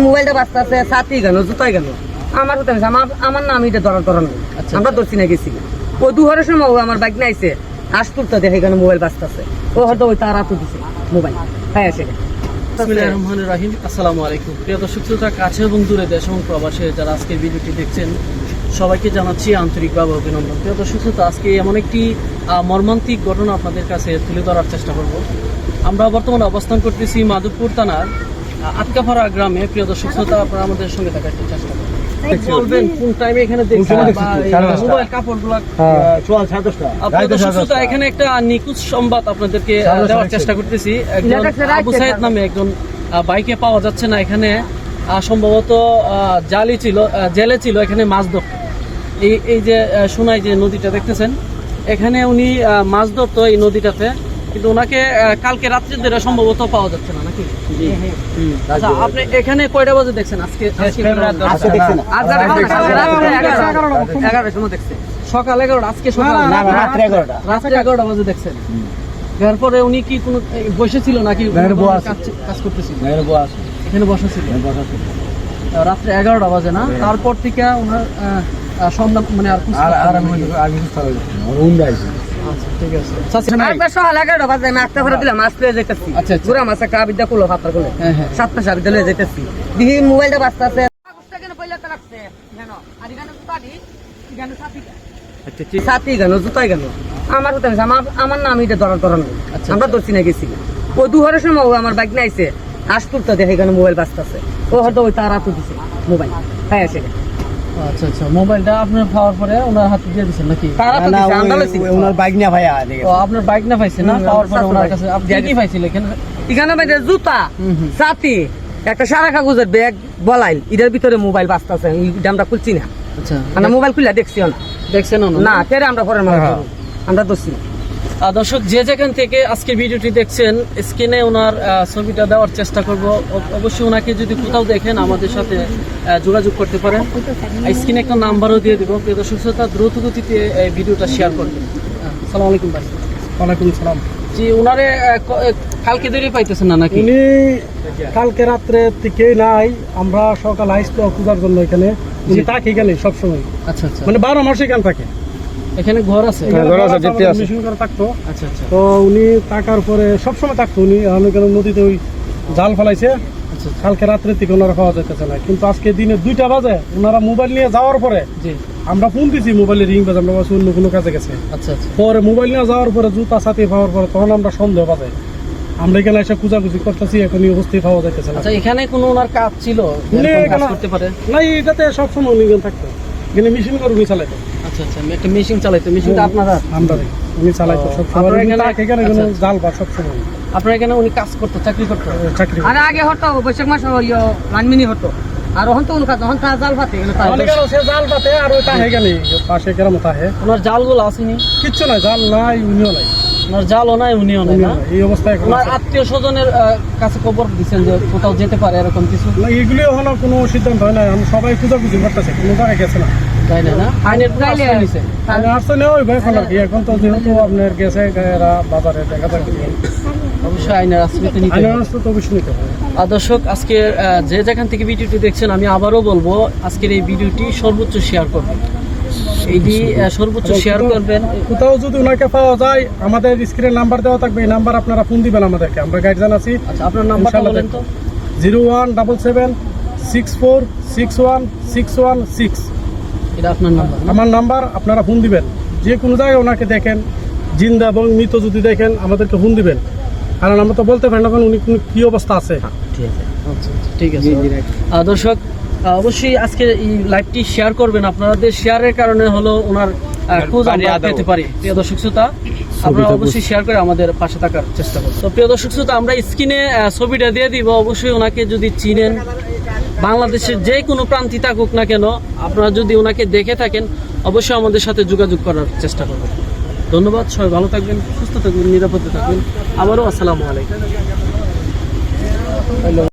মোবাইলটা বাঁচতে আছে সাথী গেল জুতাই গেল আমার আমার নাম এটা ধরার নেই আমরা ধরছি না গেছি ও দুহারের সময় আমার বাইক নাইছে হাস তুলতে দেখে এখানে মোবাইল বাঁচতেছে ও হয়তো ওই তার হাতে দিছে মোবাইল হ্যাঁ সেটা। আসসালামু আলাইকুম প্রিয় দর্শক শ্রোতা, কাছে এবং দূরে দেশ এবং প্রবাসে যারা আজকে ভিডিওটি দেখছেন সবাইকে জানাচ্ছি আন্তরিকভাবে অভিনন্দন। প্রিয় দর্শক শ্রোতা, আজকে এমন একটি মর্মান্তিক ঘটনা আপনাদের কাছে তুলে ধরার চেষ্টা করব। আমরা বর্তমানে অবস্থান করতেছি মাধবপুর থানার আটকাপাড়া গ্রামে। প্রিয় দর্শক শ্রোতা, আপনারা আমাদের সঙ্গে থাকার চেষ্টা করবেন। বলবেন কোন টাইমে এখানে দেখছেন মোবাইল কাপড়গুলো এখানে একটা নিখোঁজ সংবাদ আপনাদেরকে দেওয়ার চেষ্টা করতেছি। একজন আবু সাইদ নামে একজন বাইকে পাওয়া যাচ্ছে না। এখানে সম্ভবত জেলে ছিল এখানে মাছ ধরতো। এই যে সোনাই যে নদীটা দেখতেছেন, এখানে উনি মাছ ধরতো এই নদীটাতে, কিন্তু ওনাকে কালকে রাত্রে ধরে সম্ভবত পাওয়া যাচ্ছে না নাকি? আচ্ছা, আপনি এখানে কয়টা বাজে দেখছেন? সকাল 11টা, আজকে সকাল রাত্রে 11টা বাজে দেখছেন। এরপরে উনি কি কোনো বসেছিল নাকি কাজ করতেছিল? এখানে বসা ছিল রাত্রে 11টা বাজে না? তারপর থেকে ওনার সন্ধ্যা মানে আর ঠিক আছে। সকাল 11টা বাজে আমি একটা করে দিলাম মাছ পেয়ে যেতেছি। গুড়া মাছ একটা আবিদ্যা করলো ভাতার করলে 7 আবিদ্যা লয়ে যেতেছি দেখি মোবাইলটা বাঁচতে আছে সাথী গেল জুতাই গেল আমার আমার নাম এটা ধরার নেই আমরা ধরছি না গেছি ও দুহারের সময় আমার বাইক নাইছে হাস তুলতে দেখে এখানে মোবাইল বাঁচতেছে ও হয়তো ওই তার হাতে দিছে মোবাইল হ্যাঁ সেটা। আচ্ছা আচ্ছা, মোবাইলটা আপনার পাওয়ার পরে ওনার হাতে দিয়ে দিচ্ছেন নাকি? ওনার বাইক না ভাইয়া। ও আপনার বাইক না পাইছে না, পাওয়ার পরে ওনার কাছে আপনি কি পাইছিল? এখানে ভাই জুতা সাথী একটা সারা কাগজের ব্যাগ বলাইল এটার ভিতরে মোবাইল বাঁচতেছে এটা আমরা খুলছি না। আচ্ছা, আমরা মোবাইল খুলে দেখছিও না না কেরে আমরা পরে আমরা দোষী। দর্শক, যে যেখান থেকে আজকে ভিডিওটি দেখছেন স্ক্রিনে ওনার ছবিটা দেওয়ার চেষ্টা করব। অবশ্যই ওনাকে যদি কোথাও দেখেন আমাদের সাথে যোগাযোগ করতে পারেন। স্ক্রিনে একটা নাম্বারও দিয়ে দেবো। প্রিয় দর্শক শ্রোতা, দ্রুত গতিতে এই ভিডিওটা শেয়ার করবেন। আসসালামু আলাইকুম ভাই। ওয়ালাইকুম সালাম। জি, ওনারে কালকে দেরি পাইতেছেন না নাকি? উনি কালকে রাত্রে থেকে নাই, আমরা সকাল আইসতো খোঁজার জন্য এখানে। উনি থাকে এখানে সবসময়। আচ্ছা আচ্ছা, মানে 12 মাস এখানে থাকে। এখানে ঘর আছে? মেশিন করে থাকতো। আচ্ছা আচ্ছা, তো উনি টাকার পরে সবসময় থাকতো। উনি এখানে নদীতে ওই জাল ফেলাইছে। আচ্ছা, কালকে রাত্রে থেকে ওনারা পাওয়া যাইতেছে না, কিন্তু আজকে দিনে 2টা বাজে ওনারা মোবাইল নিয়ে যাওয়ার পরে আমরা ফোন দিছি, মোবাইলে রিং বাজে, আমরা ভাবছি অন্য কোনো কাজে গেছে। আচ্ছা আচ্ছা, পরে মোবাইল নিয়ে যাওয়ার পরে জুতা সাথে পাওয়ার পরে তখন আমরা সন্দেহ বাজে, আমরা এখানে এসে খুঁজাখুঁজি করতেছি, এখন এই অবস্থায় পাওয়া যাইতেছে না। আচ্ছা, এখানে কোনো ওনার কাজ ছিল করতে পারে না? এটাতে সবসময় উনি থাকতো, এখানে মেশিন করে উনি চালাইতো। আচ্ছা আচ্ছা, একটা মেশিন চালাইতো। মেশিনটা আপনারা? আমরা উনি চালাইতো সবসময়। এখানে জাল বা সবসময় আপনার এখানে উনি কাজ করতো, চাকরি করতো? চাকরি আর আগে হতো বৈশাখ মাস মানমিনি হতো, আর এখন তো উনি কাজ যখন জাল পাতে সে জাল পাতে আর ওই তাহে গেলে পাশে কেরাম তাহে। ওনার জালগুলো আসেনি? কিচ্ছু নাই, জাল নাই, উনিও নাই। ওনার জালও নাই, উনিও নাই না? এই অবস্থায় ওনার আত্মীয় স্বজনের কাছে খবর দিচ্ছেন যে কোথাও যেতে পারে এরকম কিছু? এগুলি হলো কোনো সিদ্ধান্ত হয় না, আমি সবাই খুঁজাখুঁজি করতেছে, কোনো জায়গায় গেছে না। তাই না? আইনের আসতে নেওয়া এখন তো যেহেতু আপনার গেছে বাজারে দেখা যাক, অবশ্যই আইনের আশ্রয়তে নিতে তো অবশ্যই নিতে হবে। দর্শক, আজকে যে যেখান থেকে ভিডিওটি দেখছেন আমি আবারও বলবো, আজকের এই ভিডিওটি সর্বোচ্চ শেয়ার করবেন। এইটি সর্বোচ্চ শেয়ার করবেন। কোথাও যদি ওনাকে পাওয়া যায় আমাদের স্ক্রিনে নাম্বার দেওয়া থাকবে, এই নাম্বার আপনারা ফোন দিবেন আমাদেরকে, আমরা গাইডলাইন আছি। আচ্ছা, আপনার নাম্বারটা বলেন তো। 01776461616। এটা আপনার নাম্বার? আমার নাম্বার। আপনারা ফোন দিবেন, যে কোনো জায়গায় ওনাকে দেখেন, জিন্দা এবং মৃত যদি দেখেন আমাদেরকে ফোন দিবেন, কারণ আমরা তো বলতে পারি না উনি কি অবস্থা আছে। ঠিক আছে দর্শক, অবশ্যই আজকে এই লাইভটি শেয়ার করবেন। আপনাদের শেয়ারের কারণে হলো ওনার খোঁজ আমরা পেতে পারি। প্রিয় দর্শক শ্রোতা, আপনারা অবশ্যই শেয়ার করে আমাদের পাশে থাকার চেষ্টা করুন। তো প্রিয় দর্শক শ্রোতা, আমরা স্ক্রিনে ছবিটা দিয়ে দিব। অবশ্যই ওনাকে যদি চিনেন, বাংলাদেশের যে কোনো প্রান্তে থাকুক না কেন, আপনারা যদি ওনাকে দেখে থাকেন অবশ্যই আমাদের সাথে যোগাযোগ করার চেষ্টা করবেন। ধন্যবাদ। সবাই ভালো থাকবেন, সুস্থ থাকবেন, নিরাপদে থাকবেন। আবারও আসসালামু আলাইকুম।